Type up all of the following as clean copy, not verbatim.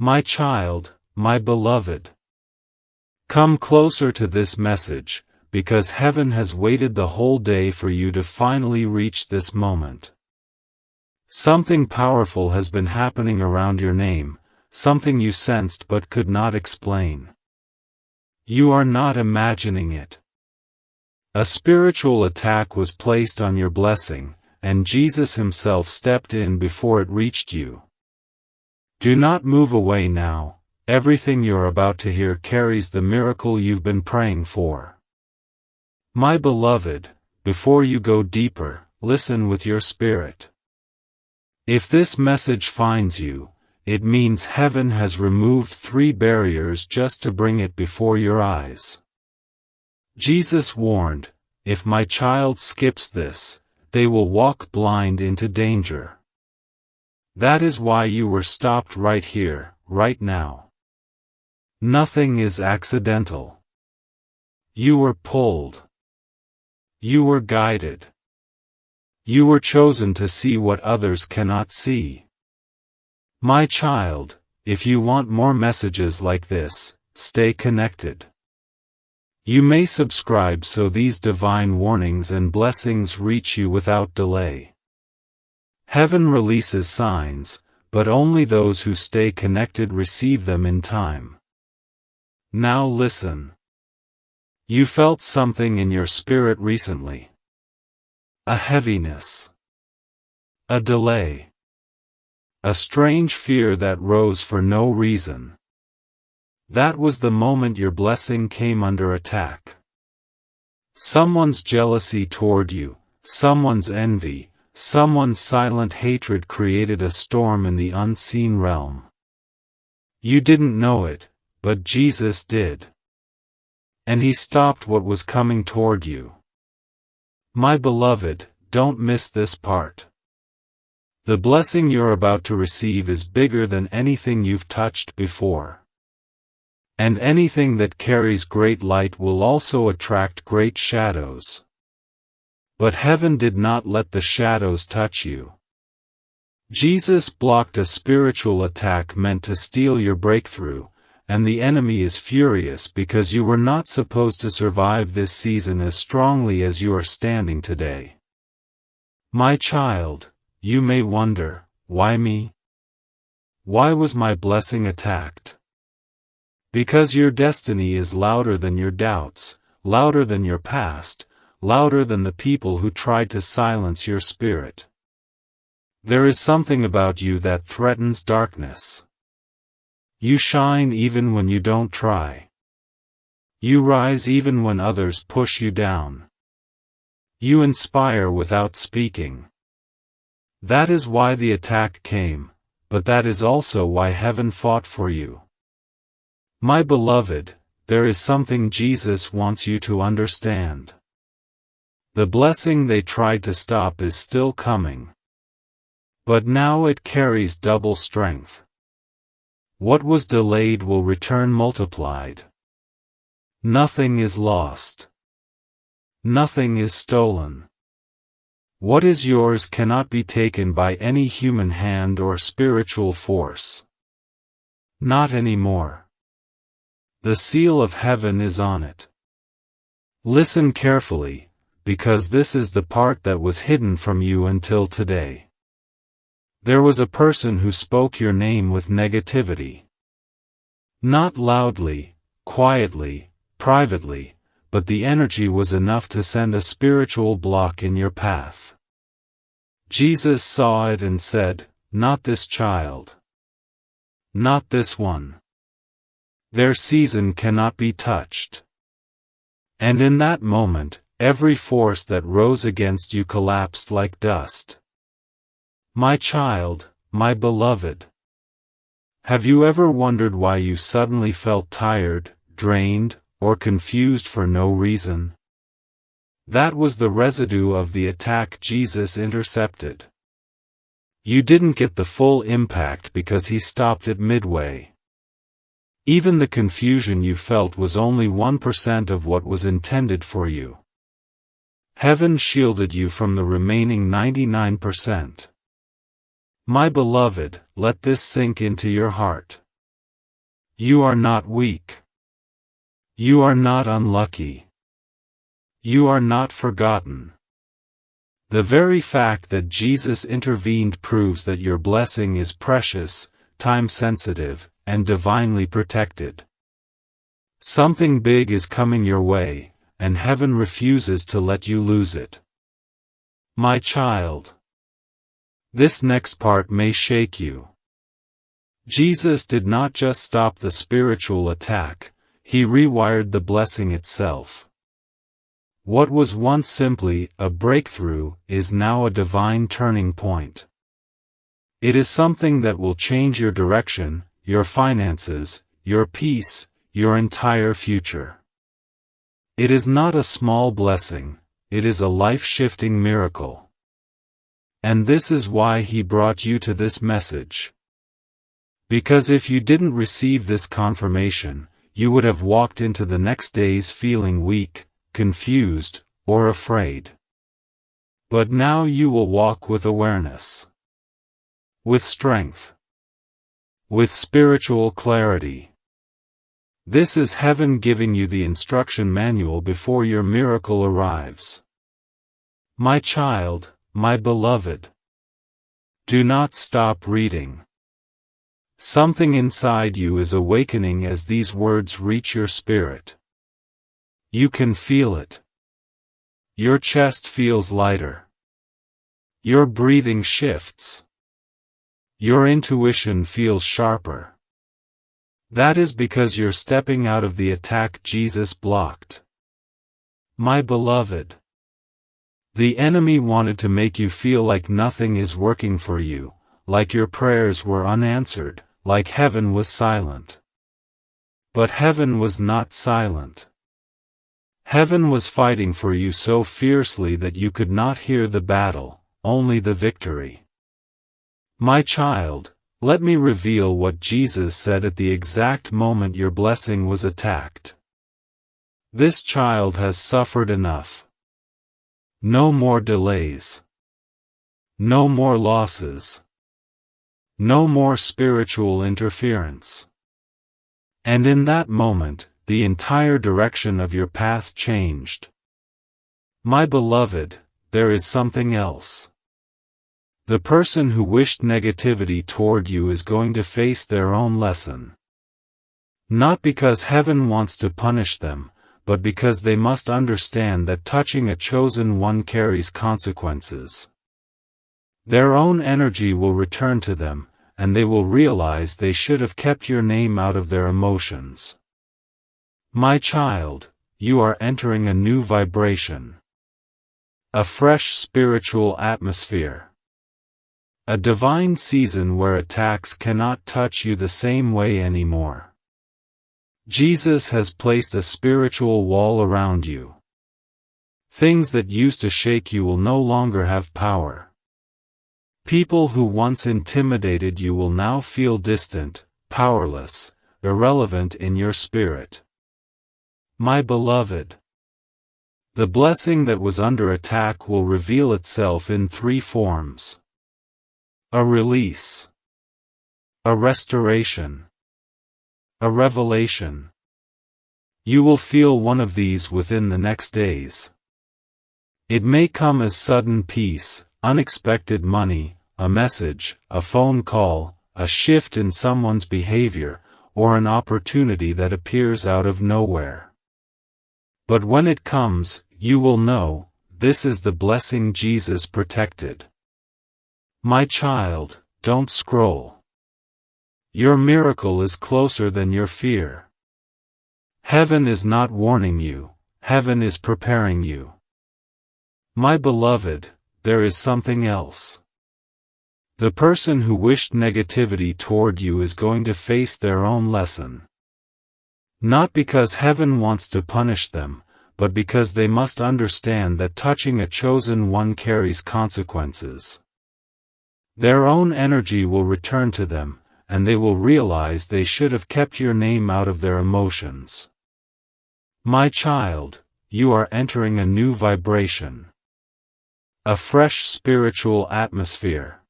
My child, my beloved. Come closer to this message, because heaven has waited the whole day for you to finally reach this moment. Something powerful has been happening around your name, something you sensed but could not explain. You are not imagining it. A spiritual attack was placed on your blessing, and Jesus himself stepped in before it reached you. Do not move away now. Everything you're about to hear carries the miracle you've been praying for. My beloved, before you go deeper, listen with your spirit. If this message finds you, it means heaven has removed 3 barriers just to bring it before your eyes. Jesus warned, if my child skips this, they will walk blind into danger. That is why you were stopped right here, right now. Nothing is accidental. You were pulled. You were guided. You were chosen to see what others cannot see. My child, if you want more messages like this, stay connected. You may subscribe so these divine warnings and blessings reach you without delay. Heaven releases signs, but only those who stay connected receive them in time. Now listen. You felt something in your spirit recently. A heaviness. A delay. A strange fear that rose for no reason. That was the moment your blessing came under attack. Someone's jealousy toward you, someone's envy, someone's silent hatred created a storm in the unseen realm. You didn't know it, but Jesus did. And he stopped what was coming toward you. My beloved, don't miss this part. The blessing you're about to receive is bigger than anything you've touched before. And anything that carries great light will also attract great shadows. But heaven did not let the shadows touch you. Jesus blocked a spiritual attack meant to steal your breakthrough, and the enemy is furious because you were not supposed to survive this season as strongly as you are standing today. My child, you may wonder, why me? Why was my blessing attacked? Because your destiny is louder than your doubts, louder than your past, louder than the people who tried to silence your spirit. There is something about you that threatens darkness. You shine even when you don't try. You rise even when others push you down. You inspire without speaking. That is why the attack came, but that is also why heaven fought for you. My beloved, there is something Jesus wants you to understand. The blessing they tried to stop is still coming. But now it carries double strength. What was delayed will return multiplied. Nothing is lost. Nothing is stolen. What is yours cannot be taken by any human hand or spiritual force. Not anymore. The seal of heaven is on it. Listen carefully, because this is the part that was hidden from you until today. There was a person who spoke your name with negativity. Not loudly, quietly, privately, but the energy was enough to send a spiritual block in your path. Jesus saw it and said, "Not this child. Not this one. Their season cannot be touched." And in that moment, every force that rose against you collapsed like dust. My child, my beloved. Have you ever wondered why you suddenly felt tired, drained, or confused for no reason? That was the residue of the attack Jesus intercepted. You didn't get the full impact because he stopped it midway. Even the confusion you felt was only 1% of what was intended for you. Heaven shielded you from the remaining 99%. My beloved, let this sink into your heart. You are not weak. You are not unlucky. You are not forgotten. The very fact that Jesus intervened proves that your blessing is precious, time-sensitive, and divinely protected. Something big is coming your way, and heaven refuses to let you lose it. My child. This next part may shake you. Jesus did not just stop the spiritual attack, he rewired the blessing itself. What was once simply a breakthrough is now a divine turning point. It is something that will change your direction, your finances, your peace, your entire future. It is not a small blessing, it is a life-shifting miracle. And this is why he brought you to this message. Because if you didn't receive this confirmation, you would have walked into the next days feeling weak, confused, or afraid. But now you will walk with awareness, with strength, with spiritual clarity. This is heaven giving you the instruction manual before your miracle arrives. My child, my beloved, do not stop reading. Something inside you is awakening as these words reach your spirit. You can feel it. Your chest feels lighter. Your breathing shifts. Your intuition feels sharper. That is because you're stepping out of the attack Jesus blocked. My beloved, the enemy wanted to make you feel like nothing is working for you, like your prayers were unanswered, like heaven was silent. But heaven was not silent. Heaven was fighting for you so fiercely that you could not hear the battle, only the victory. My child, let me reveal what Jesus said at the exact moment your blessing was attacked. This child has suffered enough. No more delays. No more losses. No more spiritual interference. And in that moment, the entire direction of your path changed. My beloved, there is something else. The person who wished negativity toward you is going to face their own lesson. Not because heaven wants to punish them, but because they must understand that touching a chosen one carries consequences. Their own energy will return to them, and they will realize they should have kept your name out of their emotions. My child, you are entering a new vibration. A fresh spiritual atmosphere. A divine season where attacks cannot touch you the same way anymore. Jesus has placed a spiritual wall around you. Things that used to shake you will no longer have power. People who once intimidated you will now feel distant, powerless, irrelevant in your spirit. My beloved, the blessing that was under attack will reveal itself in 3 forms. A release, a restoration, a revelation. You will feel one of these within the next days. It may come as sudden peace, unexpected money, a message, a phone call, a shift in someone's behavior, or an opportunity that appears out of nowhere. But when it comes, you will know, this is the blessing Jesus protected. My child, don't scroll. Your miracle is closer than your fear. Heaven is not warning you, heaven is preparing you. My beloved, there is something else. The person who wished negativity toward you is going to face their own lesson. Not because heaven wants to punish them, but because they must understand that touching a chosen one carries consequences. Their own energy will return to them, and they will realize they should have kept your name out of their emotions. My child, you are entering a new vibration. A fresh spiritual atmosphere.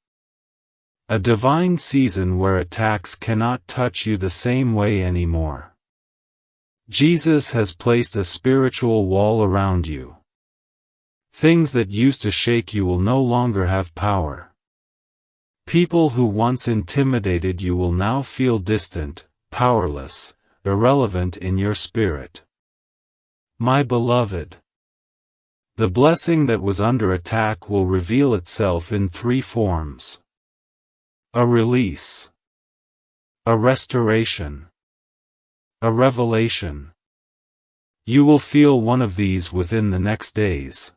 A divine season where attacks cannot touch you the same way anymore. Jesus has placed a spiritual wall around you. Things that used to shake you will no longer have power. People who once intimidated you will now feel distant, powerless, irrelevant in your spirit. My beloved, the blessing that was under attack will reveal itself in 3 forms. A release, a restoration, a revelation. You will feel one of these within the next days.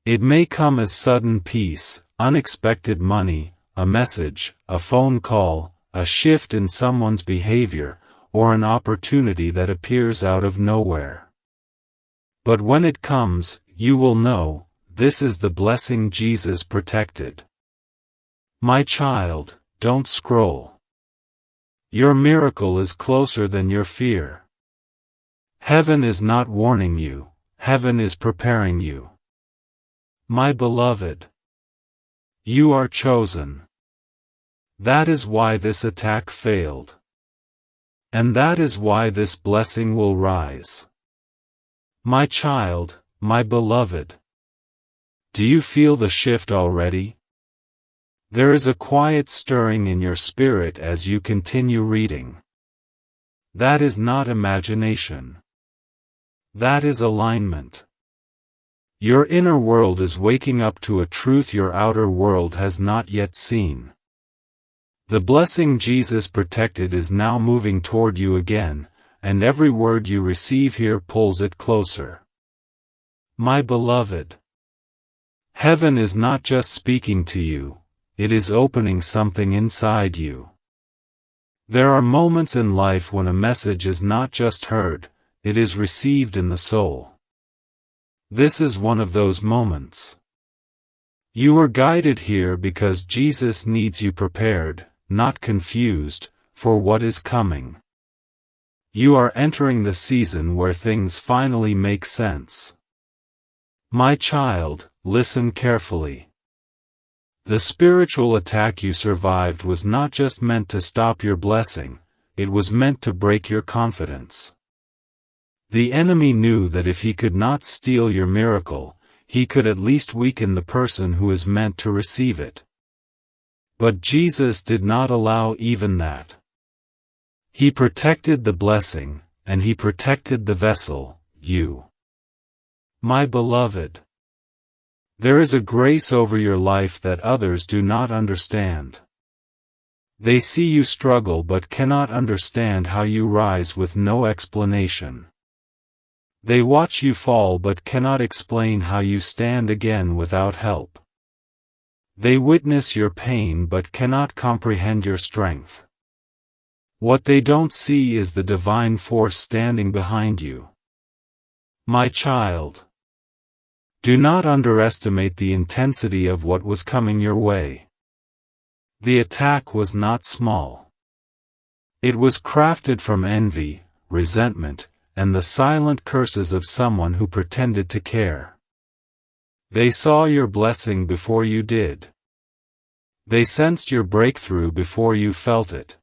It may come as sudden peace, unexpected money, a message, a phone call, a shift in someone's behavior, or an opportunity that appears out of nowhere. But when it comes, you will know, this is the blessing Jesus protected. My child, don't scroll. Your miracle is closer than your fear. Heaven is not warning you, heaven is preparing you. My beloved, you are chosen. That is why this attack failed. And that is why this blessing will rise. My child, my beloved. Do you feel the shift already? There is a quiet stirring in your spirit as you continue reading. That is not imagination. That is alignment. Your inner world is waking up to a truth your outer world has not yet seen. The blessing Jesus protected is now moving toward you again, and every word you receive here pulls it closer. My beloved, heaven is not just speaking to you, it is opening something inside you. There are moments in life when a message is not just heard, it is received in the soul. This is one of those moments. You are guided here because Jesus needs you prepared, not confused, for what is coming. You are entering the season where things finally make sense. My child, listen carefully. The spiritual attack you survived was not just meant to stop your blessing, it was meant to break your confidence. The enemy knew that if he could not steal your miracle, he could at least weaken the person who is meant to receive it. But Jesus did not allow even that. He protected the blessing, and he protected the vessel, you. My beloved, there is a grace over your life that others do not understand. They see you struggle but cannot understand how you rise with no explanation. They watch you fall but cannot explain how you stand again without help. They witness your pain but cannot comprehend your strength. What they don't see is the divine force standing behind you. My child, do not underestimate the intensity of what was coming your way. The attack was not small. It was crafted from envy, resentment, and the silent curses of someone who pretended to care. They saw your blessing before you did. They sensed your breakthrough before you felt it.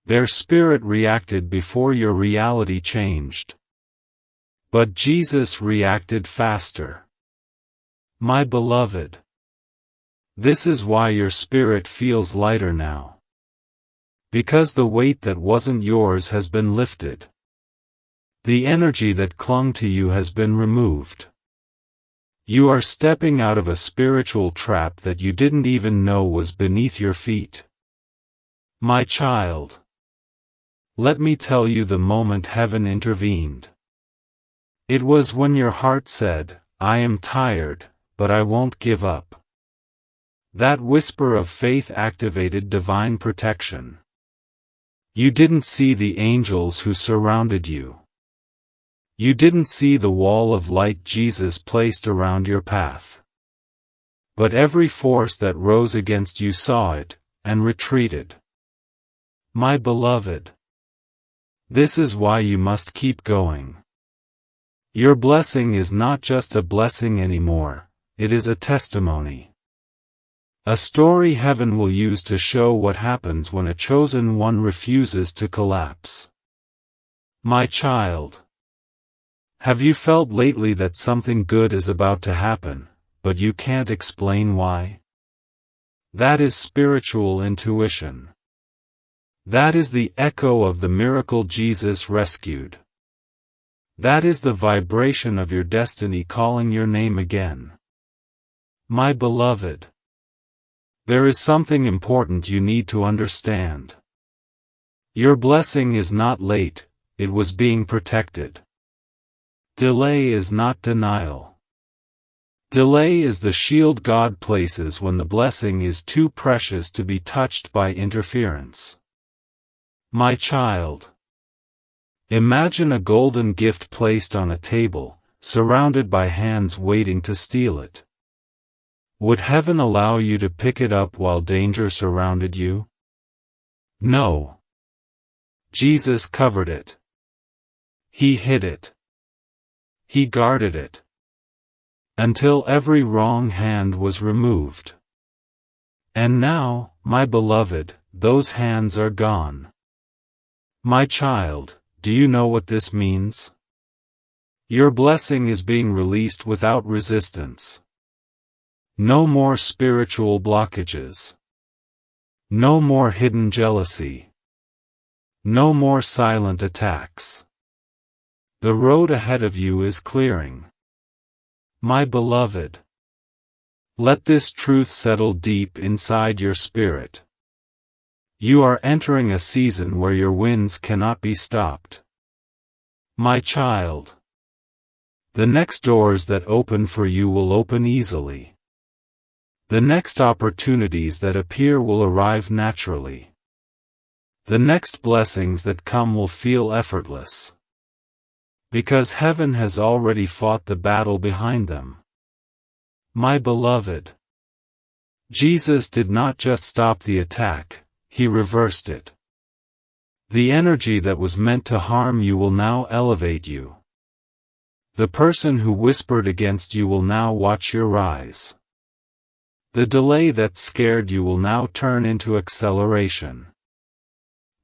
Their spirit reacted before your reality changed. But Jesus reacted faster. My beloved, this is why your spirit feels lighter now. Because the weight that wasn't yours has been lifted. The energy that clung to you has been removed. You are stepping out of a spiritual trap that you didn't even know was beneath your feet. My child, let me tell you the moment heaven intervened. It was when your heart said, I am tired, but I won't give up. That whisper of faith activated divine protection. You didn't see the angels who surrounded you. You didn't see the wall of light Jesus placed around your path. But every force that rose against you saw it, and retreated. My beloved, this is why you must keep going. Your blessing is not just a blessing anymore, it is a testimony. A story heaven will use to show what happens when a chosen one refuses to collapse. My child, have you felt lately that something good is about to happen, but you can't explain why? That is spiritual intuition. That is the echo of the miracle Jesus rescued. That is the vibration of your destiny calling your name again. My beloved, there is something important you need to understand. Your blessing is not late, it was being protected. Delay is not denial. Delay is the shield God places when the blessing is too precious to be touched by interference. My child, imagine a golden gift placed on a table, surrounded by hands waiting to steal it. Would heaven allow you to pick it up while danger surrounded you? No. Jesus covered it. He hid it. He guarded it. Until every wrong hand was removed. And now, my beloved, those hands are gone. My child, do you know what this means? Your blessing is being released without resistance. No more spiritual blockages. No more hidden jealousy. No more silent attacks. The road ahead of you is clearing. My beloved, let this truth settle deep inside your spirit. You are entering a season where your winds cannot be stopped. My child, the next doors that open for you will open easily. The next opportunities that appear will arrive naturally. The next blessings that come will feel effortless. Because heaven has already fought the battle behind them. My beloved, Jesus did not just stop the attack, he reversed it. The energy that was meant to harm you will now elevate you. The person who whispered against you will now watch your rise. The delay that scared you will now turn into acceleration.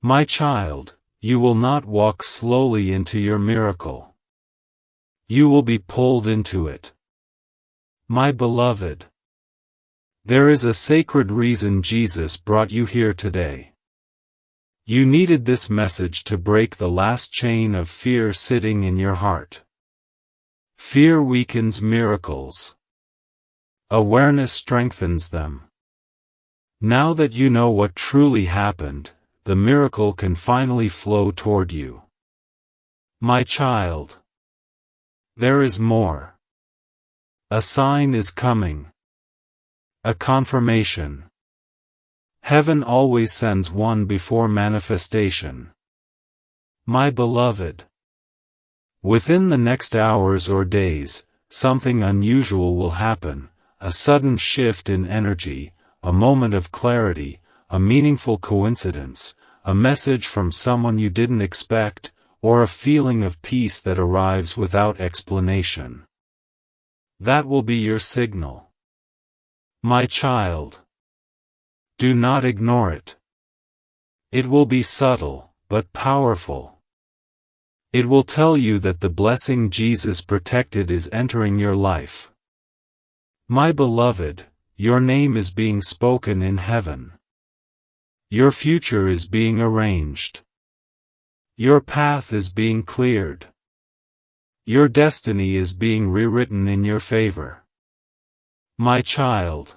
My child, you will not walk slowly into your miracle. You will be pulled into it. My beloved, there is a sacred reason Jesus brought you here today. You needed this message to break the last chain of fear sitting in your heart. Fear weakens miracles. Awareness strengthens them. Now that you know what truly happened, the miracle can finally flow toward you. My child, there is more. A sign is coming. A confirmation. Heaven always sends one before manifestation. My beloved, within the next hours or days, something unusual will happen. A sudden shift in energy, a moment of clarity, a meaningful coincidence, a message from someone you didn't expect, or a feeling of peace that arrives without explanation. That will be your signal. My child, do not ignore it. It will be subtle, but powerful. It will tell you that the blessing Jesus protected is entering your life. My beloved, your name is being spoken in heaven. Your future is being arranged. Your path is being cleared. Your destiny is being rewritten in your favor. My child,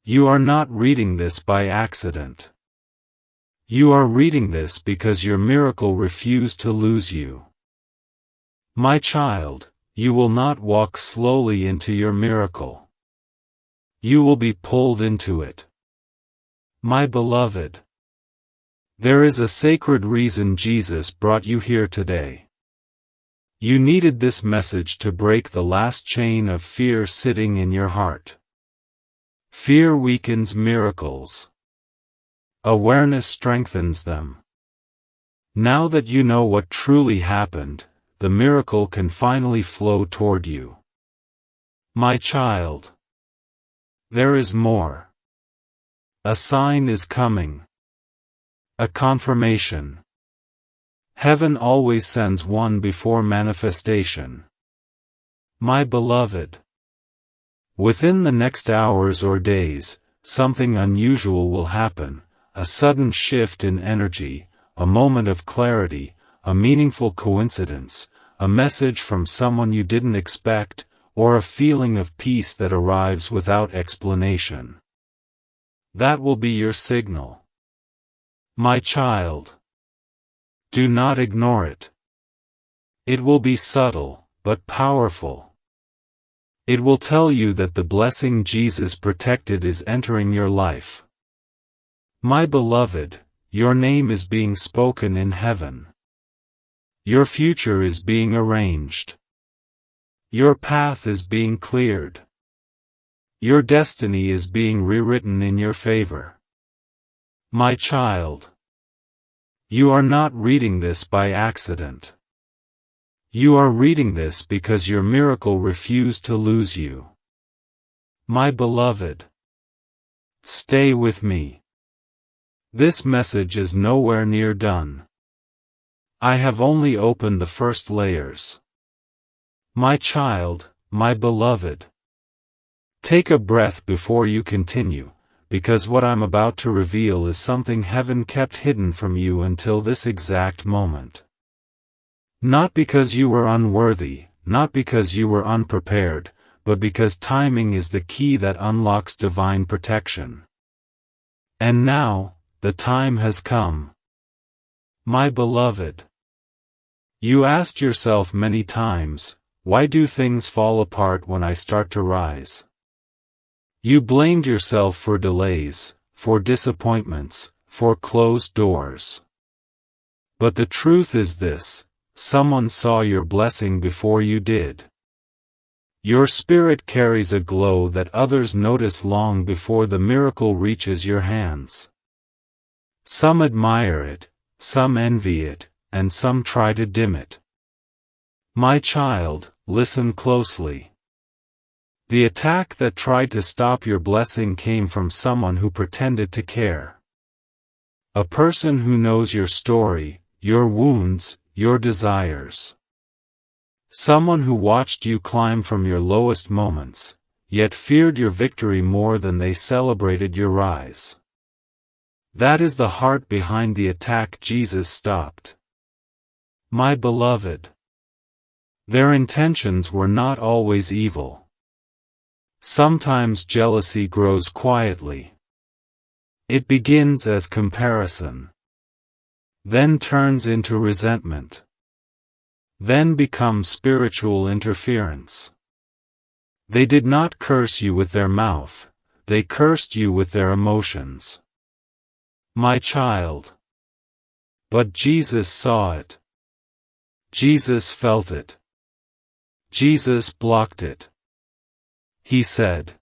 you are not reading this by accident. You are reading this because your miracle refused to lose you. My child, you will not walk slowly into your miracle. You will be pulled into it. My beloved, there is a sacred reason Jesus brought you here today. You needed this message to break the last chain of fear sitting in your heart. Fear weakens miracles. Awareness strengthens them. Now that you know what truly happened, the miracle can finally flow toward you. My child, There is more. A sign is coming. A confirmation. Heaven always sends one before manifestation. My beloved, within the next hours or days, something unusual will happen, a sudden shift in energy, a moment of clarity, a meaningful coincidence, a message from someone you didn't expect, or a feeling of peace that arrives without explanation. That will be your signal. My child, do not ignore it. It will be subtle, but powerful. It will tell you that the blessing Jesus protected is entering your life. My beloved, your name is being spoken in heaven. Your future is being arranged. Your path is being cleared. Your destiny is being rewritten in your favor. My child, you are not reading this by accident. You are reading this because your miracle refused to lose you. My beloved, stay with me. This message is nowhere near done. I have only opened the first layers. My child, my beloved, take a breath before you continue, because what I'm about to reveal is something heaven kept hidden from you until this exact moment. Not because you were unworthy, not because you were unprepared, but because timing is the key that unlocks divine protection. And now, the time has come. My beloved, you asked yourself many times, why do things fall apart when I start to rise? You blamed yourself for delays, for disappointments, for closed doors. But the truth is this: someone saw your blessing before you did. Your spirit carries a glow that others notice long before the miracle reaches your hands. Some admire it, some envy it, and some try to dim it. My child, listen closely. The attack that tried to stop your blessing came from someone who pretended to care. A person who knows your story, your wounds, your desires. Someone who watched you climb from your lowest moments, yet feared your victory more than they celebrated your rise. That is the heart behind the attack Jesus stopped. My beloved, their intentions were not always evil. Sometimes jealousy grows quietly. It begins as comparison, then turns into resentment, then becomes spiritual interference. They did not curse you with their mouth, they cursed you with their emotions. My child. But Jesus saw it. Jesus felt it. Jesus blocked it. He said,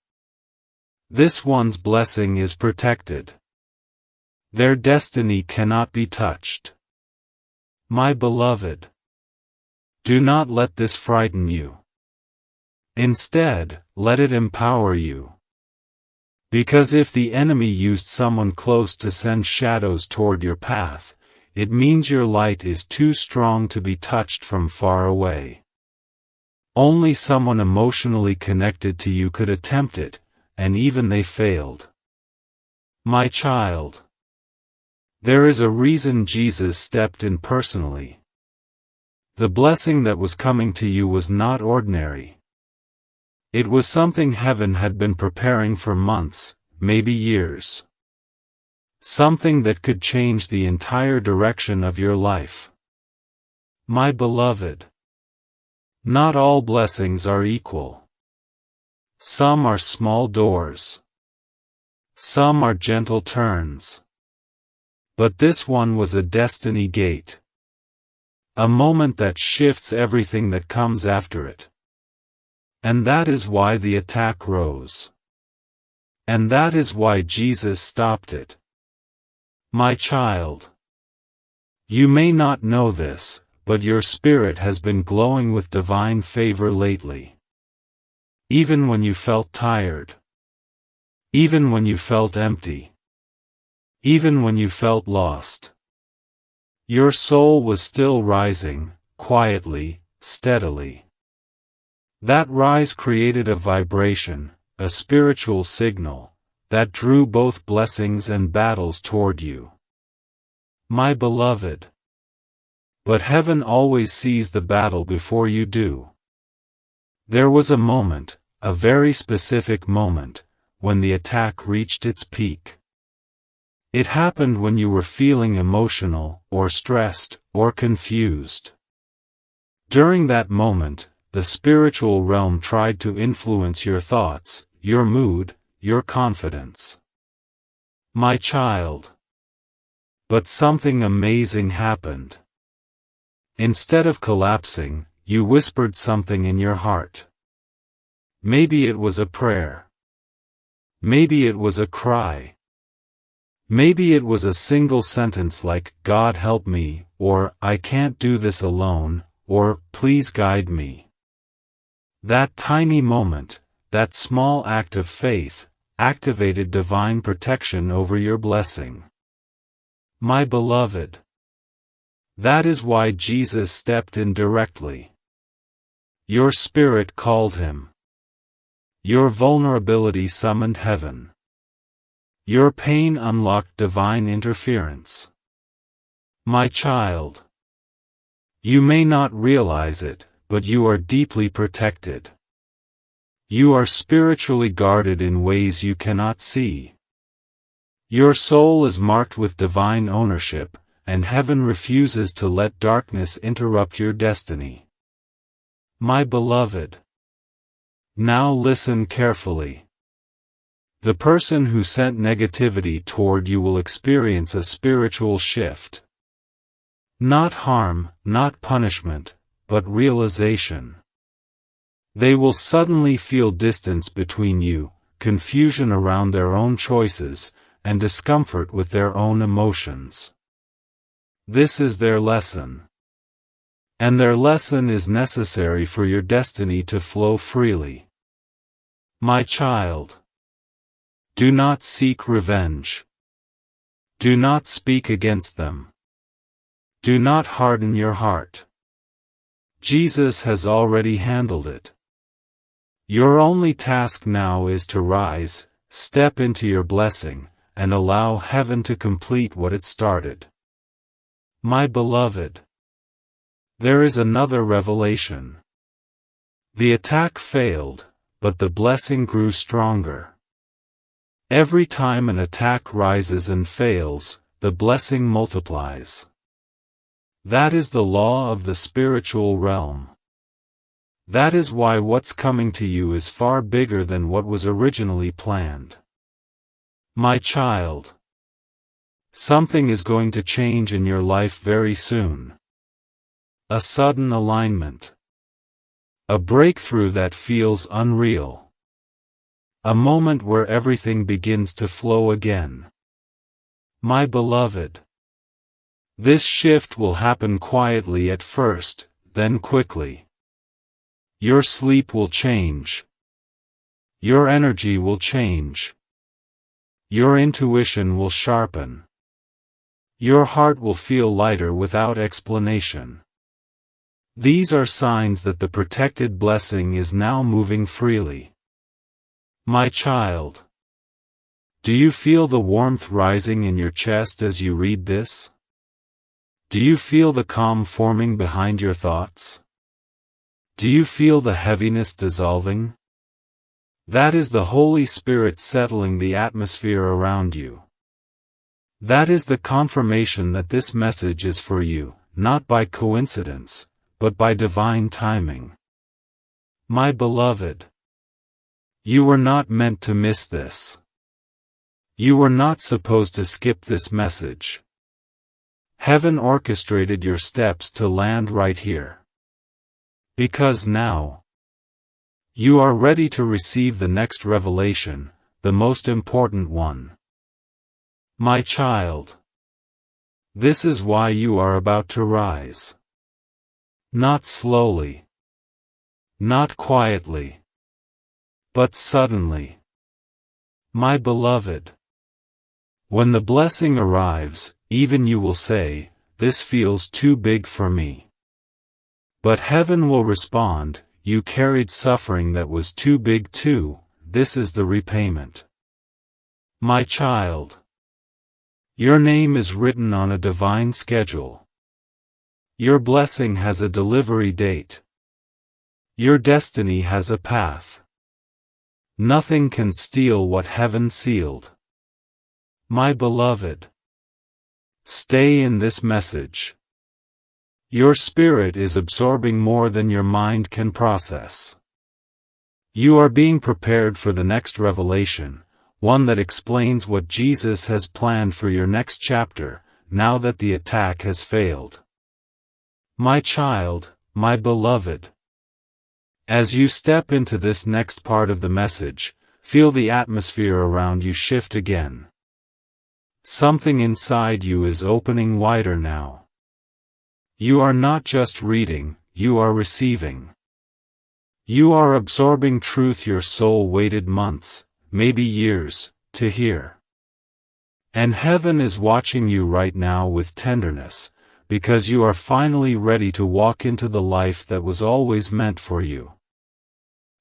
"This one's blessing is protected. Their destiny cannot be touched." My beloved, do not let this frighten you. Instead, let it empower you. Because if the enemy used someone close to send shadows toward your path, it means your light is too strong to be touched from far away. Only someone emotionally connected to you could attempt it, and even they failed. My child, there is a reason Jesus stepped in personally. The blessing that was coming to you was not ordinary. It was something heaven had been preparing for months, maybe years. Something that could change the entire direction of your life. My beloved, not all blessings are equal. Some are small doors. Some are gentle turns. But this one was a destiny gate. A moment that shifts everything that comes after it. And that is why the attack rose. And that is why Jesus stopped it. My child, you may not know this, but your spirit has been glowing with divine favor lately. Even when you felt tired. Even when you felt empty. Even when you felt lost. Your soul was still rising, quietly, steadily. That rise created a vibration, a spiritual signal, that drew both blessings and battles toward you. My beloved. But heaven always sees the battle before you do. There was a moment, a very specific moment, when the attack reached its peak. It happened when you were feeling emotional, or stressed, or confused. During that moment, the spiritual realm tried to influence your thoughts, your mood, your confidence. My child. But something amazing happened. Instead of collapsing, you whispered something in your heart. Maybe it was a prayer. Maybe it was a cry. Maybe it was a single sentence like, God help me, or, I can't do this alone, or, please guide me. That tiny moment, that small act of faith, activated divine protection over your blessing. My beloved. That is why Jesus stepped in directly. Your spirit called him. Your vulnerability summoned heaven. Your pain unlocked divine interference. My child. You may not realize it, but you are deeply protected. You are spiritually guarded in ways you cannot see. Your soul is marked with divine ownership, and heaven refuses to let darkness interrupt your destiny. My beloved. Now listen carefully. The person who sent negativity toward you will experience a spiritual shift. Not harm, not punishment, but realization. They will suddenly feel distance between you, confusion around their own choices, and discomfort with their own emotions. This is their lesson. And their lesson is necessary for your destiny to flow freely. My child. Do not seek revenge. Do not speak against them. Do not harden your heart. Jesus has already handled it. Your only task now is to rise, step into your blessing, and allow heaven to complete what it started. My beloved. There is another revelation. The attack failed, but the blessing grew stronger. Every time an attack rises and fails, the blessing multiplies. That is the law of the spiritual realm. That is why what's coming to you is far bigger than what was originally planned. My child. Something is going to change in your life very soon. A sudden alignment. A breakthrough that feels unreal. A moment where everything begins to flow again. My beloved. This shift will happen quietly at first, then quickly. Your sleep will change. Your energy will change. Your intuition will sharpen. Your heart will feel lighter without explanation. These are signs that the protected blessing is now moving freely. My child. Do you feel the warmth rising in your chest as you read this? Do you feel the calm forming behind your thoughts? Do you feel the heaviness dissolving? That is the Holy Spirit settling the atmosphere around you. That is the confirmation that this message is for you, not by coincidence, but by divine timing. My beloved. You were not meant to miss this. You were not supposed to skip this message. Heaven orchestrated your steps to land right here. Because now, you are ready to receive the next revelation, the most important one. My child. This is why you are about to rise. Not slowly. Not quietly. But suddenly. My beloved. When the blessing arrives, even you will say, "This feels too big for me." But heaven will respond, "You carried suffering that was too big too, this is the repayment." My child. Your name is written on a divine schedule. Your blessing has a delivery date. Your destiny has a path. Nothing can steal what heaven sealed. My beloved. Stay in this message. Your spirit is absorbing more than your mind can process. You are being prepared for the next revelation, one that explains what Jesus has planned for your next chapter, now that the attack has failed. My child, my beloved. As you step into this next part of the message, feel the atmosphere around you shift again. Something inside you is opening wider now. You are not just reading, you are receiving. You are absorbing truth your soul waited months, maybe years, to hear. And heaven is watching you right now with tenderness, because you are finally ready to walk into the life that was always meant for you.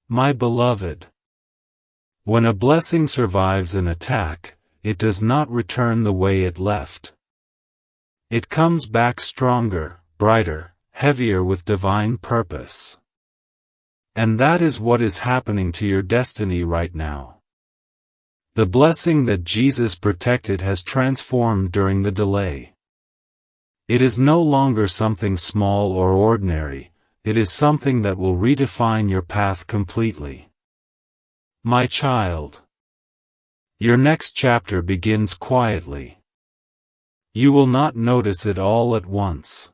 My beloved. When a blessing survives an attack, it does not return the way it left. It comes back stronger, brighter, heavier with divine purpose. And that is what is happening to your destiny right now. The blessing that Jesus protected has transformed during the delay. It is no longer something small or ordinary, it is something that will redefine your path completely. My child. Your next chapter begins quietly. You will not notice it all at once.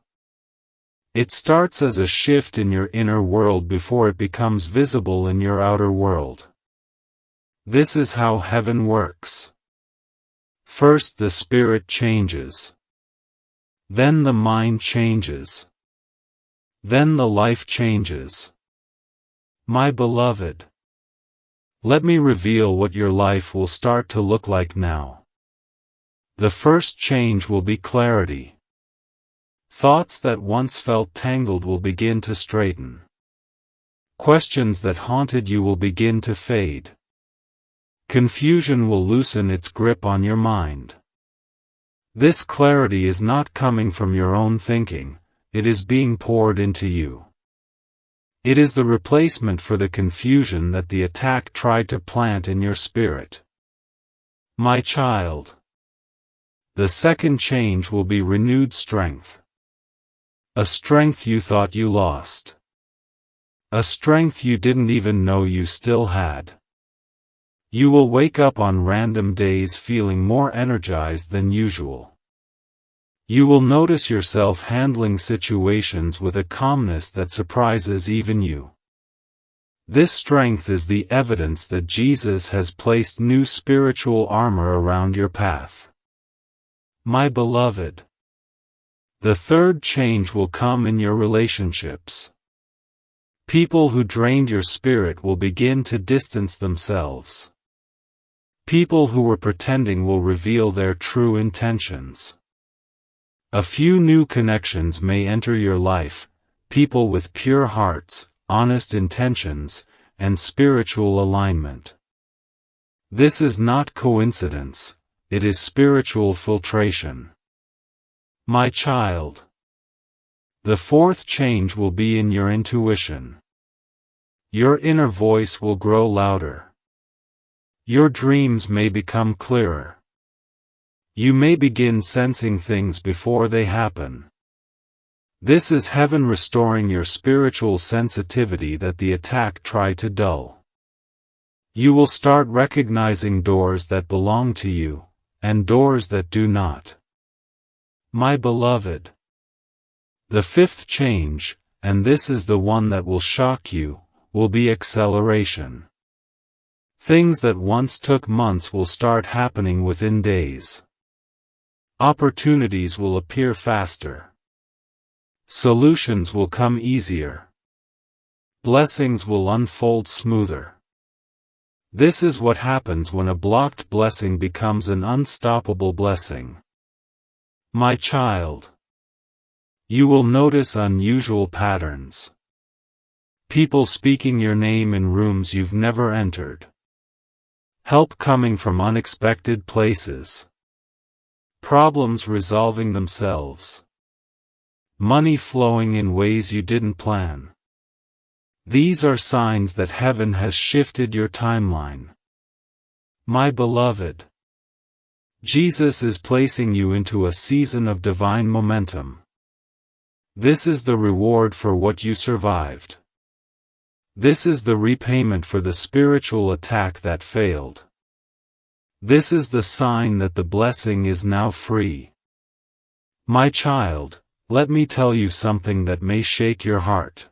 It starts as a shift in your inner world before it becomes visible in your outer world. This is how heaven works. First the spirit changes. Then the mind changes. Then the life changes. My beloved. Let me reveal what your life will start to look like now. The first change will be clarity. Thoughts that once felt tangled will begin to straighten. Questions that haunted you will begin to fade. Confusion will loosen its grip on your mind. This clarity is not coming from your own thinking, it is being poured into you. It is the replacement for the confusion that the attack tried to plant in your spirit. My child. The second change will be renewed strength. A strength you thought you lost. A strength you didn't even know you still had. You will wake up on random days feeling more energized than usual. You will notice yourself handling situations with a calmness that surprises even you. This strength is the evidence that Jesus has placed new spiritual armor around your path. My beloved. The third change will come in your relationships. People who drained your spirit will begin to distance themselves. People who were pretending will reveal their true intentions. A few new connections may enter your life, people with pure hearts, honest intentions, and spiritual alignment. This is not coincidence, it is spiritual filtration. My child. The fourth change will be in your intuition. Your inner voice will grow louder. Your dreams may become clearer. You may begin sensing things before they happen. This is heaven restoring your spiritual sensitivity that the attack tried to dull. You will start recognizing doors that belong to you, and doors that do not. My beloved. The fifth change, and this is the one that will shock you, will be acceleration. Things that once took months will start happening within days. Opportunities will appear faster. Solutions will come easier. Blessings will unfold smoother. This is what happens when a blocked blessing becomes an unstoppable blessing. My child, you will notice unusual patterns. People speaking your name in rooms you've never entered. Help coming from unexpected places. Problems resolving themselves. Money flowing in ways you didn't plan. These are signs that heaven has shifted your timeline. My beloved, Jesus is placing you into a season of divine momentum. This is the reward for what you survived. This is the repayment for the spiritual attack that failed. This is the sign that the blessing is now free. My child, let me tell you something that may shake your heart.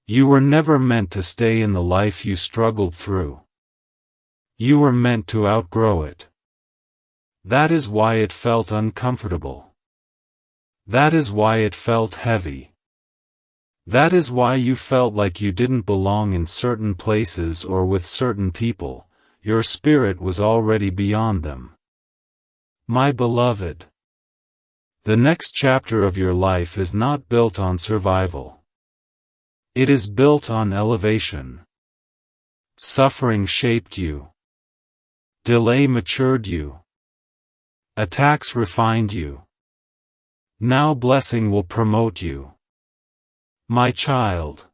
You were never meant to stay in the life you struggled through. You were meant to outgrow it. That is why it felt uncomfortable. That is why it felt heavy. That is why you felt like you didn't belong in certain places or with certain people. Your spirit was already beyond them. My beloved, the next chapter of your life is not built on survival. It is built on elevation. Suffering shaped you. Delay matured you. Attacks refined you. Now blessing will promote you. My child,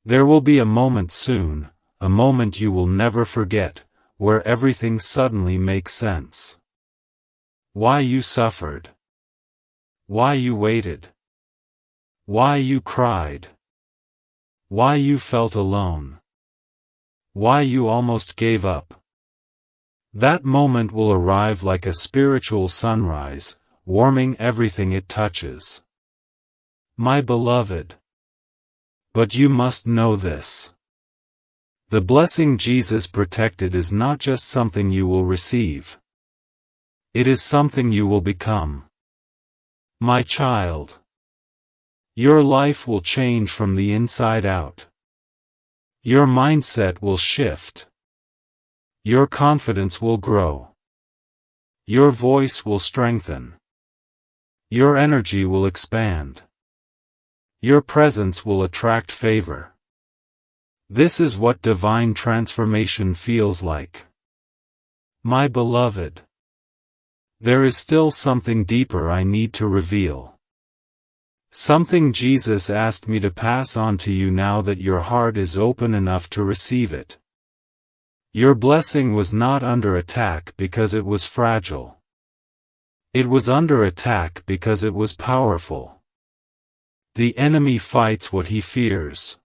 there will be a moment soon, a moment you will never forget, where everything suddenly makes sense. Why you suffered. Why you waited. Why you cried. Why you felt alone. Why you almost gave up. That moment will arrive like a spiritual sunrise, warming everything it touches. My beloved. But you must know this. The blessing Jesus protected is not just something you will receive. It is something you will become. My child. Your life will change from the inside out. Your mindset will shift. Your confidence will grow. Your voice will strengthen. Your energy will expand. Your presence will attract favor. This is what divine transformation feels like. My beloved, there is still something deeper I need to reveal. Something Jesus asked me to pass on to you now that your heart is open enough to receive it. Your blessing was not under attack because it was fragile. It was under attack because it was powerful. The enemy fights what he fears.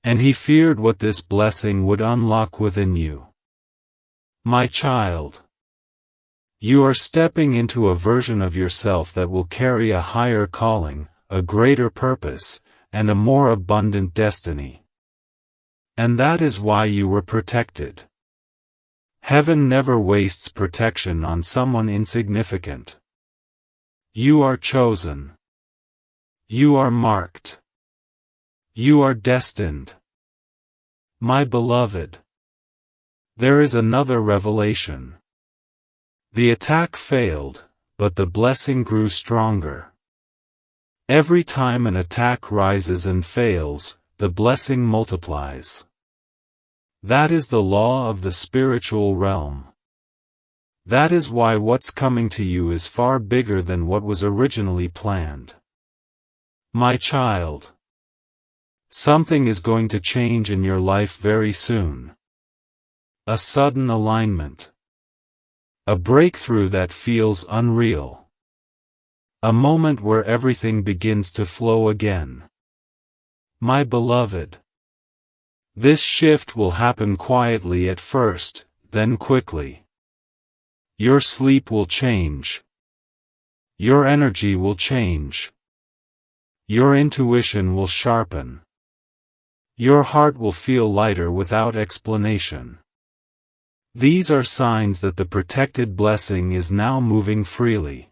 And he feared what this blessing would unlock within you. My child, you are stepping into a version of yourself that will carry a higher calling, a greater purpose, and a more abundant destiny. And that is why you were protected. Heaven never wastes protection on someone insignificant. You are chosen. You are marked. You are destined. My beloved. There is another revelation. The attack failed, but the blessing grew stronger. Every time an attack rises and fails, the blessing multiplies. That is the law of the spiritual realm. That is why what's coming to you is far bigger than what was originally planned. My child. Something is going to change in your life very soon. A sudden alignment. A breakthrough that feels unreal. A moment where everything begins to flow again. My beloved. This shift will happen quietly at first, then quickly. Your sleep will change. Your energy will change. Your intuition will sharpen. Your heart will feel lighter without explanation. These are signs that the protected blessing is now moving freely.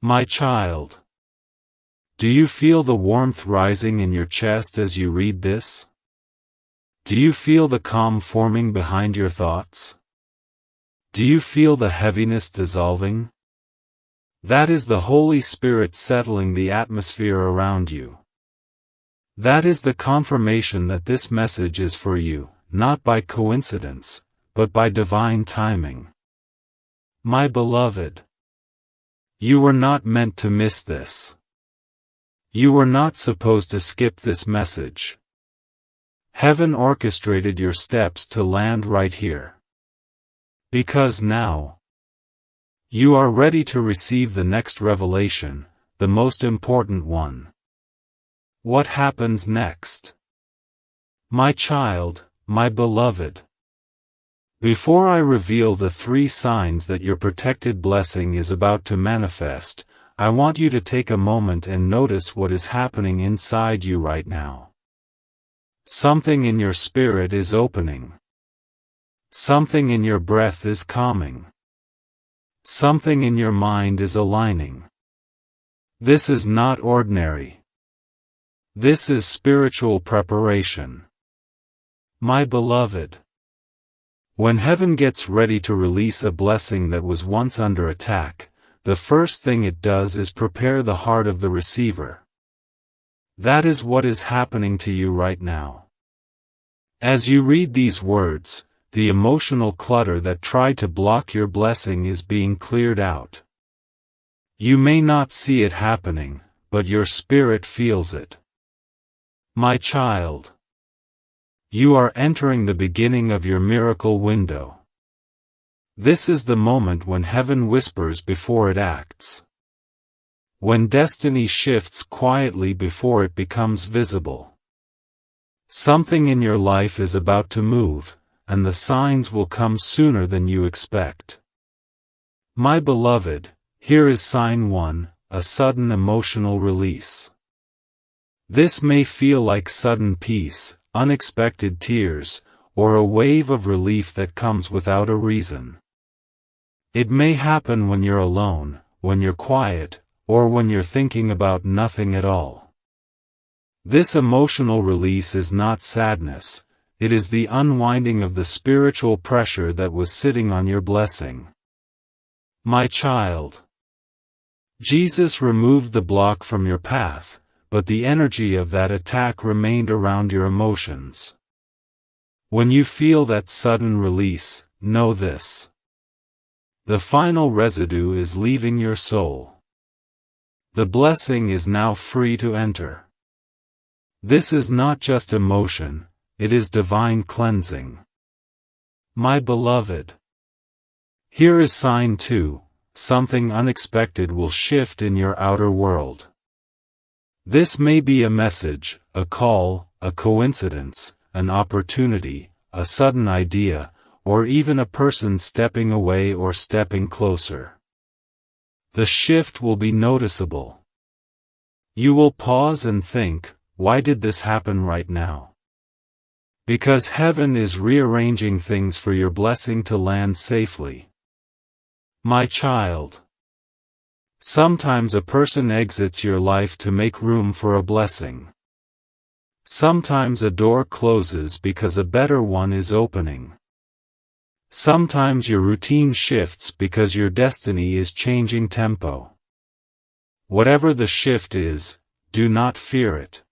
My child. Do you feel the warmth rising in your chest as you read this? Do you feel the calm forming behind your thoughts? Do you feel the heaviness dissolving? That is the Holy Spirit settling the atmosphere around you. That is the confirmation that this message is for you, not by coincidence, but by divine timing. My beloved, you were not meant to miss this. You were not supposed to skip this message. Heaven orchestrated your steps to land right here. Because now, you are ready to receive the next revelation, the most important one. What happens next? My child, my beloved. Before I reveal the 3 signs that your protected blessing is about to manifest, I want you to take a moment and notice what is happening inside you right now. Something in your spirit is opening. Something in your breath is calming. Something in your mind is aligning. This is not ordinary. This is spiritual preparation. My beloved, when heaven gets ready to release a blessing that was once under attack, the first thing it does is prepare the heart of the receiver. That is what is happening to you right now. As you read these words, the emotional clutter that tried to block your blessing is being cleared out. You may not see it happening, but your spirit feels it. My child, you are entering the beginning of your miracle window. This is the moment when heaven whispers before it acts. When destiny shifts quietly before it becomes visible. Something in your life is about to move, and the signs will come sooner than you expect. My beloved, here is sign 1, a sudden emotional release. This may feel like sudden peace, unexpected tears, or a wave of relief that comes without a reason. It may happen when you're alone, when you're quiet, or when you're thinking about nothing at all. This emotional release is not sadness, it is the unwinding of the spiritual pressure that was sitting on your blessing. My child, Jesus removed the block from your path, but the energy of that attack remained around your emotions. When you feel that sudden release, know this. The final residue is leaving your soul. The blessing is now free to enter. This is not just emotion, it is divine cleansing. My beloved, here is sign 2, something unexpected will shift in your outer world. This may be a message, a call, a coincidence, an opportunity, a sudden idea, or even a person stepping away or stepping closer. The shift will be noticeable. You will pause and think, why did this happen right now? Because heaven is rearranging things for your blessing to land safely. My child, sometimes a person exits your life to make room for a blessing. Sometimes a door closes because a better one is opening. Sometimes your routine shifts because your destiny is changing tempo. Whatever the shift is, do not fear it.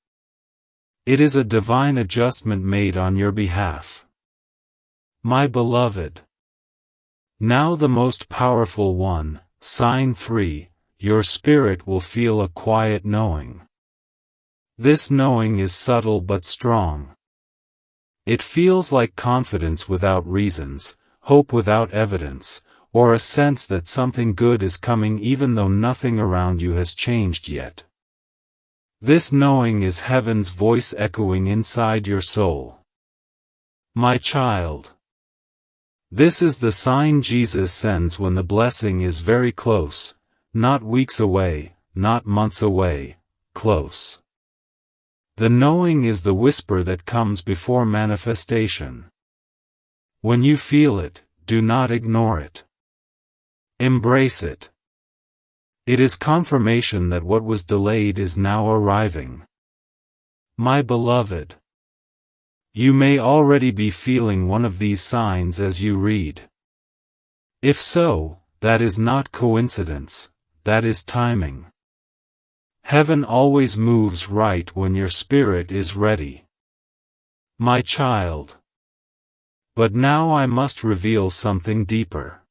It is a divine adjustment made on your behalf. My beloved, now the most powerful one, sign 3, your spirit will feel a quiet knowing. This knowing is subtle but strong. It feels like confidence without reasons, hope without evidence, or a sense that something good is coming even though nothing around you has changed yet. This knowing is heaven's voice echoing inside your soul. My child, this is the sign Jesus sends when the blessing is very close, not weeks away, not months away, close. The knowing is the whisper that comes before manifestation. When you feel it, do not ignore it. Embrace it. It is confirmation that what was delayed is now arriving. My beloved, You may already be feeling one of these signs as you read. If so, that is not coincidence, that is timing. Heaven always moves right when your spirit is ready. My child. But now I must reveal something deeper.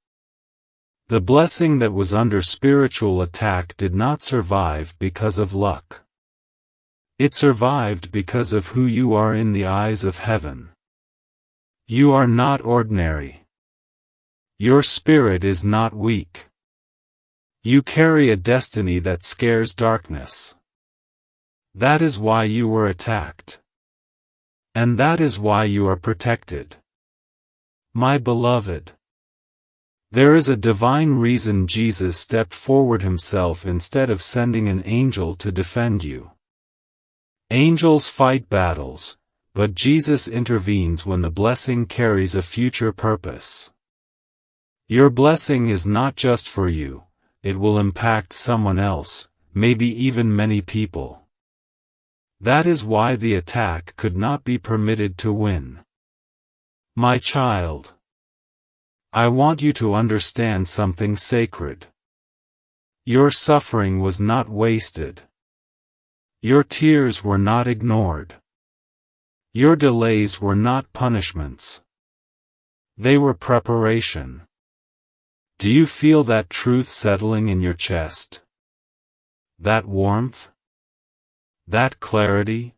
The blessing that was under spiritual attack did not survive because of luck. It survived because of who you are in the eyes of heaven. You are not ordinary. Your spirit is not weak. You carry a destiny that scares darkness. That is why you were attacked. And that is why you are protected. My beloved. There is a divine reason Jesus stepped forward himself instead of sending an angel to defend you. Angels fight battles, but Jesus intervenes when the blessing carries a future purpose. Your blessing is not just for you, it will impact someone else, maybe even many people. That is why the attack could not be permitted to win. My child. I want you to understand something sacred. Your suffering was not wasted. Your tears were not ignored. Your delays were not punishments. They were preparation. Do you feel that truth settling in your chest? That warmth? That clarity?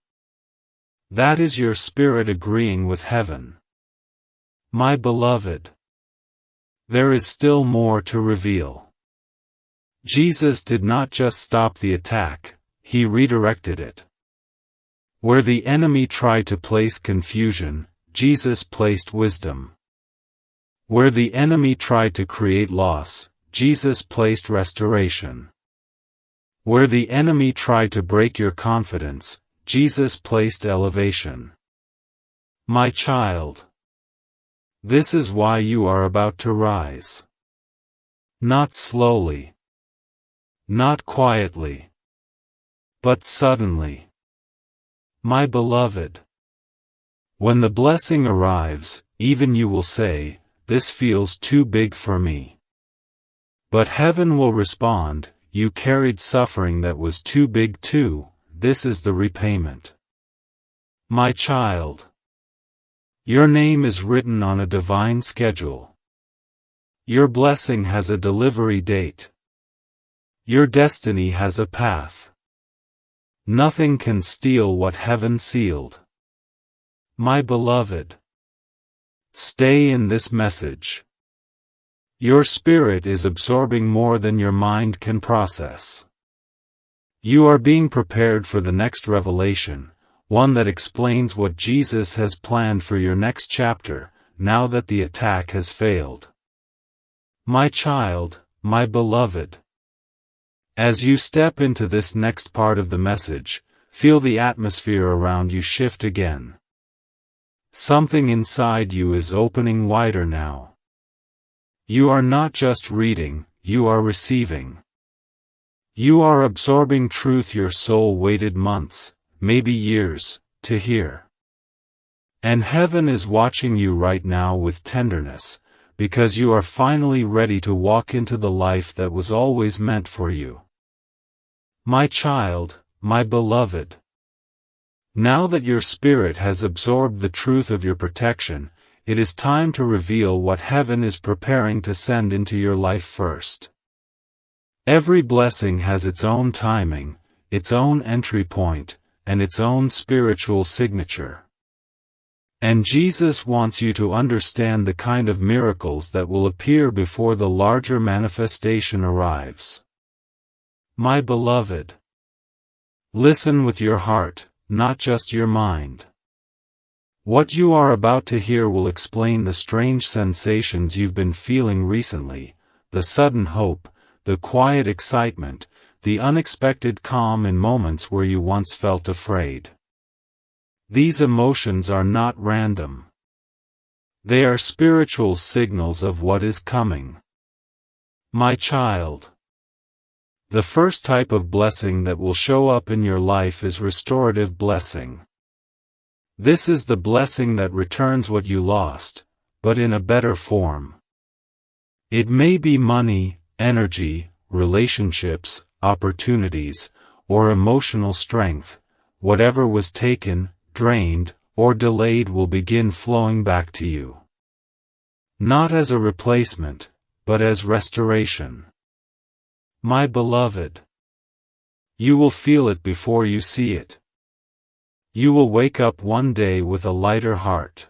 That is your spirit agreeing with heaven. My beloved. There is still more to reveal. Jesus did not just stop the attack, he redirected it. Where the enemy tried to place confusion, Jesus placed wisdom. Where the enemy tried to create loss, Jesus placed restoration. Where the enemy tried to break your confidence, Jesus placed elevation. My child. This is why you are about to rise. Not slowly. Not quietly. But suddenly. My beloved. When the blessing arrives, even you will say, "This feels too big for me." But heaven will respond, "You carried suffering that was too big too, this is the repayment." My child. Your name is written on a divine schedule. Your blessing has a delivery date. Your destiny has a path. Nothing can steal what heaven sealed. My beloved. Stay in this message. Your spirit is absorbing more than your mind can process. You are being prepared for the next revelation, one that explains what Jesus has planned for your next chapter, now that the attack has failed. My child, my beloved. As you step into this next part of the message, feel the atmosphere around you shift again. Something inside you is opening wider now. You are not just reading, you are receiving. You are absorbing truth your soul waited months, maybe years, to hear. And heaven is watching you right now with tenderness, because you are finally ready to walk into the life that was always meant for you. My child, my beloved. Now that your spirit has absorbed the truth of your protection, it is time to reveal what heaven is preparing to send into your life first. Every blessing has its own timing, its own entry point, and its own spiritual signature. And Jesus wants you to understand the kind of miracles that will appear before the larger manifestation arrives. My beloved. Listen with your heart, not just your mind. What you are about to hear will explain the strange sensations you've been feeling recently, the sudden hope, the quiet excitement, the unexpected calm in moments where you once felt afraid. These emotions are not random. They are spiritual signals of what is coming. My child. The first type of blessing that will show up in your life is restorative blessing. This is the blessing that returns what you lost, but in a better form. It may be money, energy, relationships, opportunities, or emotional strength. Whatever was taken, drained, or delayed will begin flowing back to you. Not as a replacement, but as restoration. My beloved, you will feel it before you see it. You will wake up one day with a lighter heart.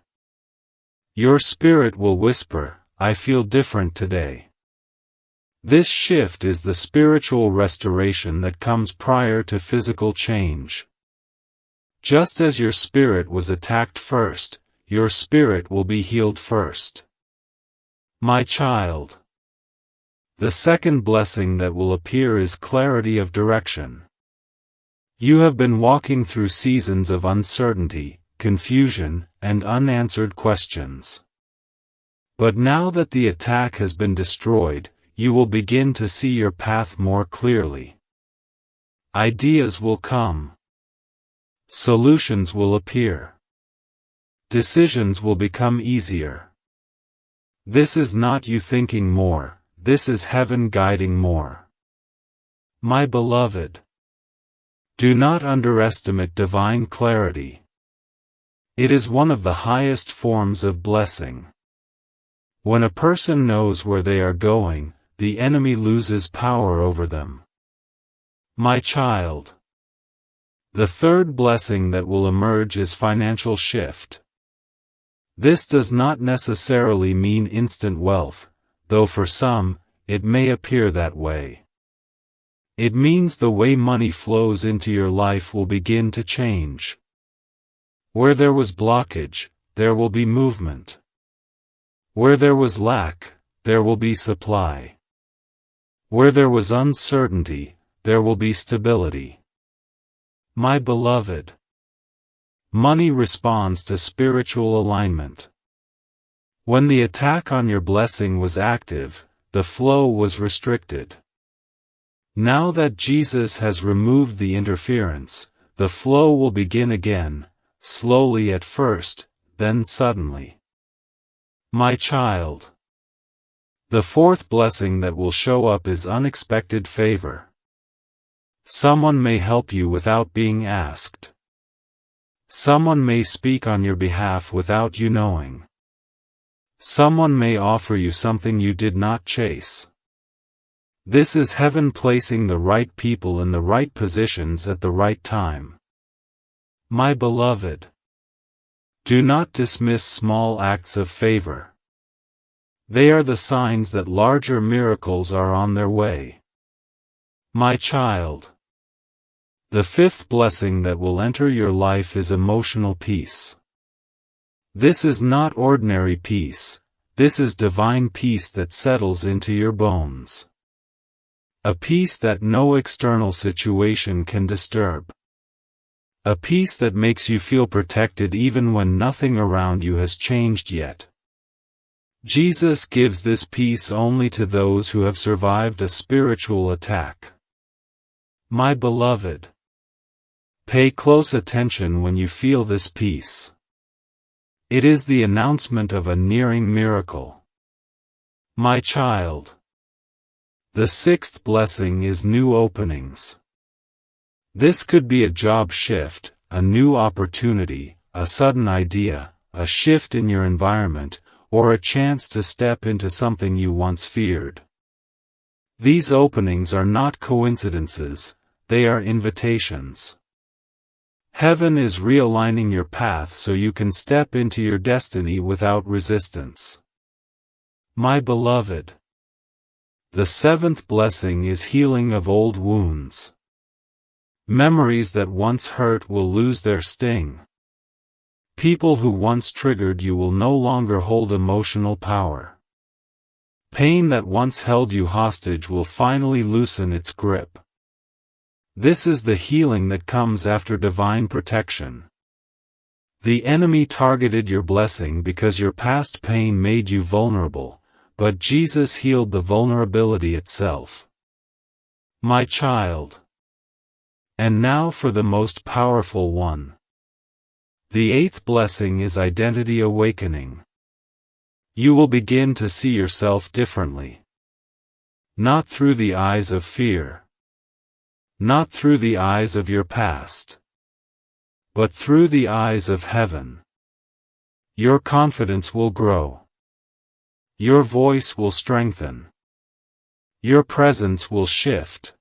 Your spirit will whisper, "I feel different today." This shift is the spiritual restoration that comes prior to physical change. Just as your spirit was attacked first, your spirit will be healed first. My child. The second blessing that will appear is clarity of direction. You have been walking through seasons of uncertainty, confusion, and unanswered questions. But now that the attack has been destroyed, you will begin to see your path more clearly. Ideas will come. Solutions will appear. Decisions will become easier. This is not you thinking more, this is heaven guiding more. My beloved, do not underestimate divine clarity. It is one of the highest forms of blessing. When a person knows where they are going, the enemy loses power over them. My child. The third blessing that will emerge is financial shift. This does not necessarily mean instant wealth, though for some, it may appear that way. It means the way money flows into your life will begin to change. Where there was blockage, there will be movement. Where there was lack, there will be supply. Where there was uncertainty, there will be stability. My beloved, money responds to spiritual alignment. When the attack on your blessing was active, the flow was restricted. Now that Jesus has removed the interference, the flow will begin again, slowly at first, then suddenly. My child. The fourth blessing that will show up is unexpected favor. Someone may help you without being asked. Someone may speak on your behalf without you knowing. Someone may offer you something you did not chase. This is heaven placing the right people in the right positions at the right time. My beloved, do not dismiss small acts of favor. They are the signs that larger miracles are on their way. My child. The fifth blessing that will enter your life is emotional peace. This is not ordinary peace, this is divine peace that settles into your bones. A peace that no external situation can disturb. A peace that makes you feel protected even when nothing around you has changed yet. Jesus gives this peace only to those who have survived a spiritual attack. My beloved, pay close attention when you feel this peace. It is the announcement of a nearing miracle. My child. The sixth blessing is new openings. This could be a job shift, a new opportunity, a sudden idea, a shift in your environment, or a chance to step into something you once feared. These openings are not coincidences, they are invitations. Heaven is realigning your path so you can step into your destiny without resistance. My beloved. The seventh blessing is healing of old wounds. Memories that once hurt will lose their sting. People who once triggered you will no longer hold emotional power. Pain that once held you hostage will finally loosen its grip. This is the healing that comes after divine protection. The enemy targeted your blessing because your past pain made you vulnerable, but Jesus healed the vulnerability itself. My child. And now for the most powerful one. The eighth blessing is identity awakening. You will begin to see yourself differently. Not through the eyes of fear. Not through the eyes of your past. But through the eyes of heaven. Your confidence will grow. Your voice will strengthen. Your presence will shift.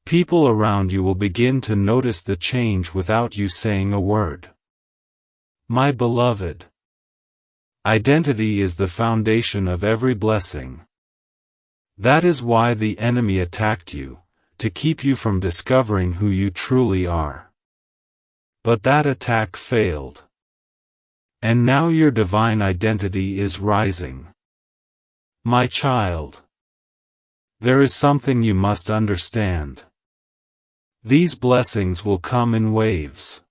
People around you will begin to notice the change without you saying a word. My beloved, identity is the foundation of every blessing. That is why the enemy attacked you, to keep you from discovering who you truly are. But that attack failed. And now your divine identity is rising. My child, there is something you must understand. These blessings will come in waves.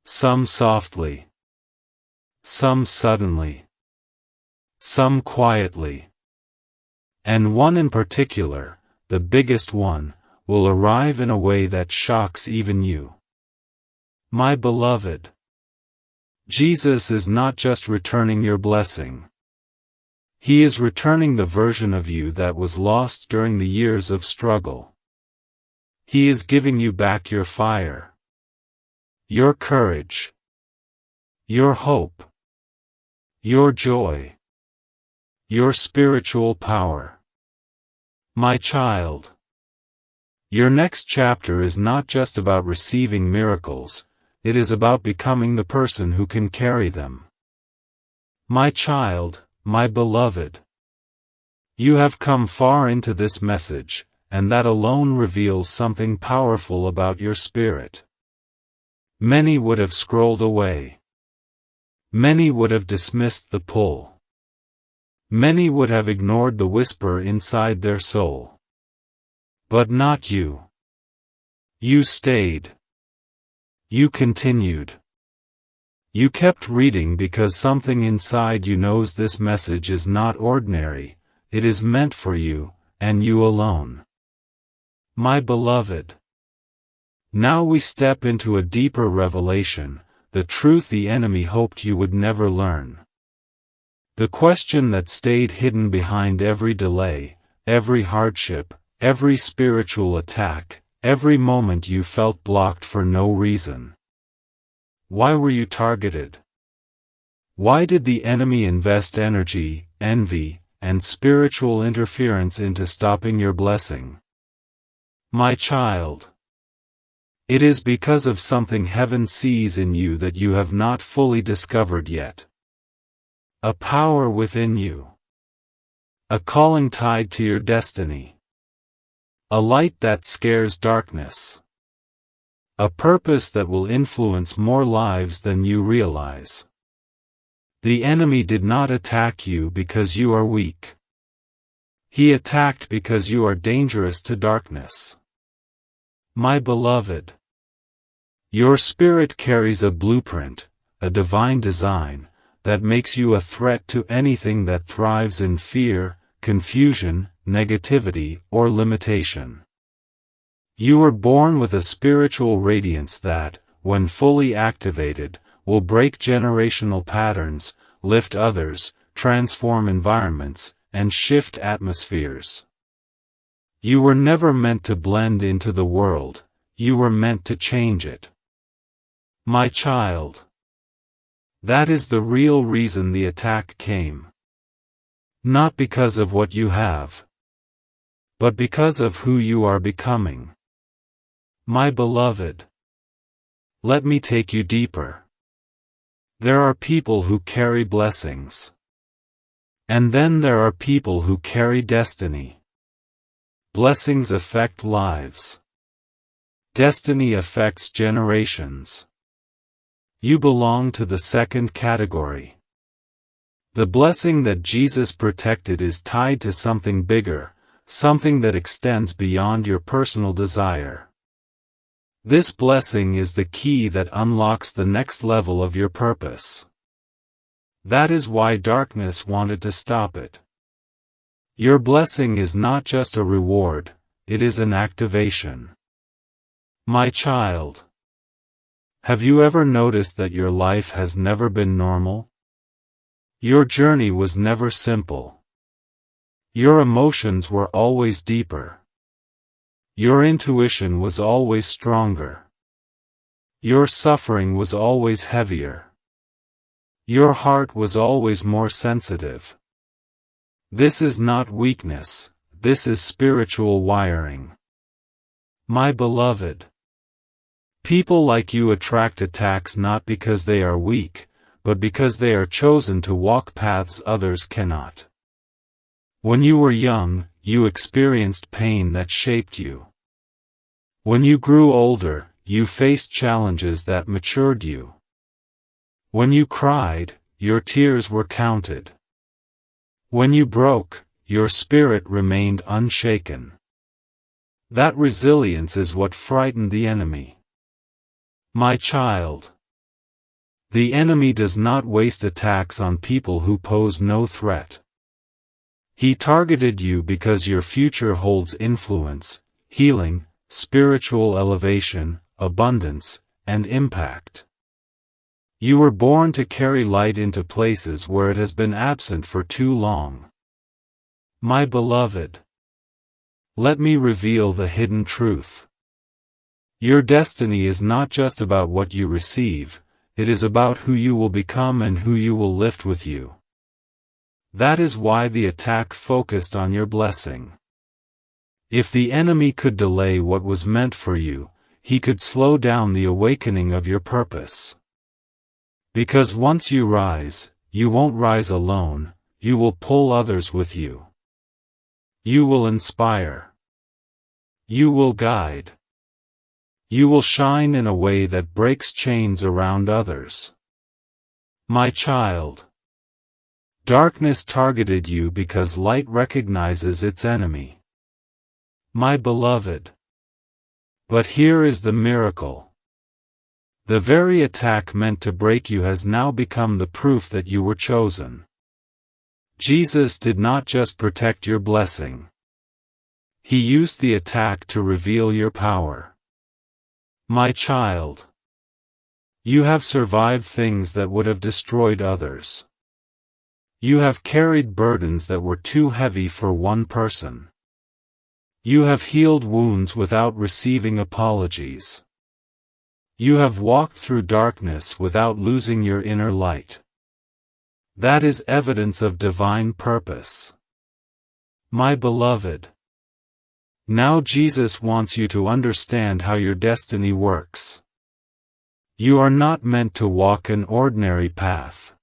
Some softly. Some suddenly. Some quietly. And one in particular, the biggest one, will arrive in a way that shocks even you. My beloved, Jesus is not just returning your blessing. He is returning the version of you that was lost during the years of struggle. He is giving you back your fire, your courage, your hope, your joy, your spiritual power. My child, your next chapter is not just about receiving miracles, it is about becoming the person who can carry them. My child, my beloved, you have come far into this message, and that alone reveals something powerful about your spirit. Many would have scrolled away. Many would have dismissed the pull. Many would have ignored the whisper inside their soul. But not you. You stayed. You continued. You kept reading because something inside you knows this message is not ordinary, it is meant for you, and you alone. My beloved, now we step into a deeper revelation, the truth the enemy hoped you would never learn. The question that stayed hidden behind every delay, every hardship, every spiritual attack, every moment you felt blocked for no reason. Why were you targeted? Why did the enemy invest energy, envy, and spiritual interference into stopping your blessing? My child, it is because of something heaven sees in you that you have not fully discovered yet. A power within you. A calling tied to your destiny. A light that scares darkness. A purpose that will influence more lives than you realize. The enemy did not attack you because you are weak. He attacked because you are dangerous to darkness. My beloved, your spirit carries a blueprint, a divine design, that makes you a threat to anything that thrives in fear, confusion, negativity, or limitation. You were born with a spiritual radiance that, when fully activated, will break generational patterns, lift others, transform environments, and shift atmospheres. You were never meant to blend into the world, you were meant to change it. My child, that is the real reason the attack came. Not because of what you have, but because of who you are becoming. My beloved, let me take you deeper. There are people who carry blessings. And then there are people who carry destiny. Blessings affect lives. Destiny affects generations. You belong to the second category. The blessing that Jesus protected is tied to something bigger, something that extends beyond your personal desire. This blessing is the key that unlocks the next level of your purpose. That is why darkness wanted to stop it. Your blessing is not just a reward, it is an activation. My child, Have you ever noticed that your life has never been normal? Your journey was never simple. Your emotions were always deeper. Your intuition was always stronger. Your suffering was always heavier. Your heart was always more sensitive. This is not weakness, this is spiritual wiring. My beloved, people like you attract attacks not because they are weak, but because they are chosen to walk paths others cannot. When you were young, you experienced pain that shaped you. When you grew older, you faced challenges that matured you. When you cried, your tears were counted. When you broke, your spirit remained unshaken. That resilience is what frightened the enemy. My child, the enemy does not waste attacks on people who pose no threat. He targeted you because your future holds influence, healing, spiritual elevation, abundance, and impact. You were born to carry light into places where it has been absent for too long. My beloved, let me reveal the hidden truth. Your destiny is not just about what you receive, it is about who you will become and who you will lift with you. That is why the attack focused on your blessing. If the enemy could delay what was meant for you, he could slow down the awakening of your purpose. Because once you rise, you won't rise alone, you will pull others with you. You will inspire. You will guide. You will shine in a way that breaks chains around others. My child, darkness targeted you because light recognizes its enemy. My beloved, but here is the miracle. The very attack meant to break you has now become the proof that you were chosen. Jesus did not just protect your blessing. He used the attack to reveal your power. My child, you have survived things that would have destroyed others. You have carried burdens that were too heavy for one person. You have healed wounds without receiving apologies. You have walked through darkness without losing your inner light. That is evidence of divine purpose. My beloved, now Jesus wants you to understand how your destiny works. You are not meant to walk an ordinary path.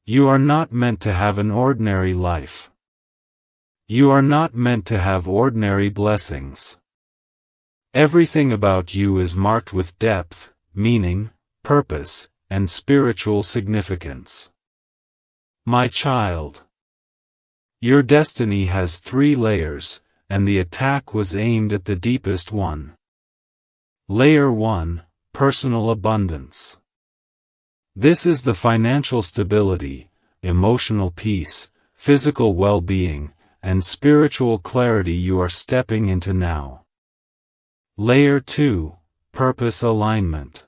You are not meant to have an ordinary life. You are not meant to have ordinary blessings. Everything about you is marked with depth, meaning, purpose, and spiritual significance. My child, your destiny has 3 layers, and the attack was aimed at the deepest one. Layer 1, personal abundance. This is the financial stability, emotional peace, physical well-being, and spiritual clarity you are stepping into now. Layer 2, purpose alignment.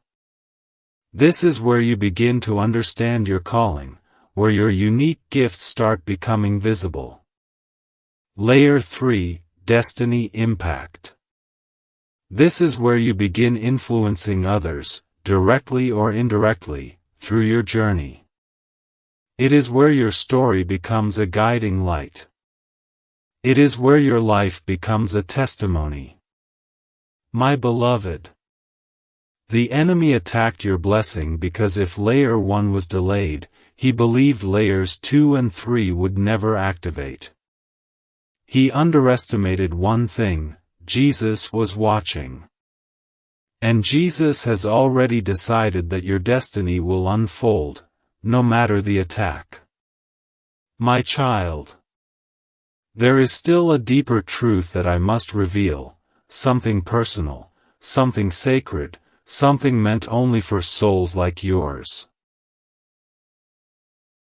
This is where you begin to understand your calling, where your unique gifts start becoming visible. Layer 3, destiny impact. This is where you begin influencing others, directly or indirectly, through your journey. It is where your story becomes a guiding light. It is where your life becomes a testimony. My beloved, the enemy attacked your blessing because if layer 1 was delayed, he believed layers 2 and 3 would never activate. He underestimated one thing: Jesus was watching. And Jesus has already decided that your destiny will unfold, no matter the attack. My child, there is still a deeper truth that I must reveal, something personal, something sacred, something meant only for souls like yours.